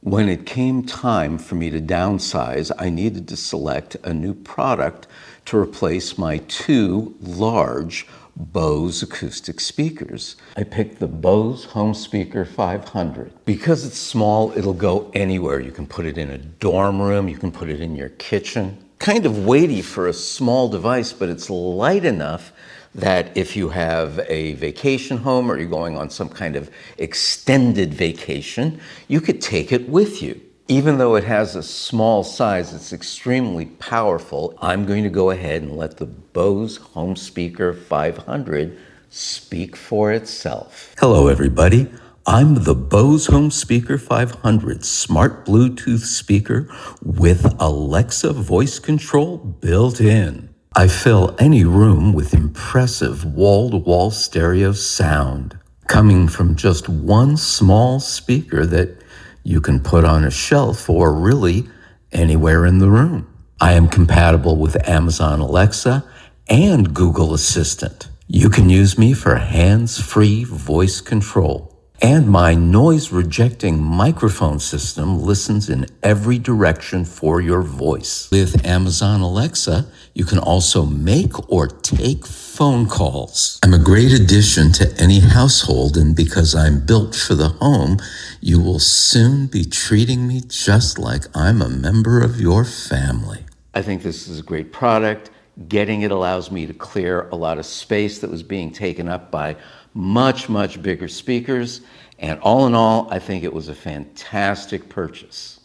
When it came time for me to downsize, I needed to select a new product to replace my two large Bose acoustic speakers. I picked the Bose Home Speaker 500. Because it's small, it'll go anywhere. You can put it in a dorm room, you can put it in your kitchen. Kind of weighty for a small device, but it's light enough that if you have a vacation home or you're going on some kind of extended vacation, you could take it with you. Even though it has a small size, it's extremely powerful. I'm going to go ahead and let the Bose Home Speaker 500 speak for itself. Hello, everybody. I'm the Bose Home Speaker 500 smart Bluetooth speaker with Alexa voice control built in. I fill any room with impressive wall-to-wall stereo sound, coming from just one small speaker that you can put on a shelf or really anywhere in the room. I am compatible with Amazon Alexa and Google Assistant. You can use me for hands-free voice control. And my noise-rejecting microphone system listens in every direction for your voice. With Amazon Alexa, you can also make or take phone calls. I'm a great addition to any household, and because I'm built for the home, you will soon be treating me just like I'm a member of your family. I think this is a great product. Getting it allows me to clear a lot of space that was being taken up by much bigger speakers. And all in all, I think it was a fantastic purchase.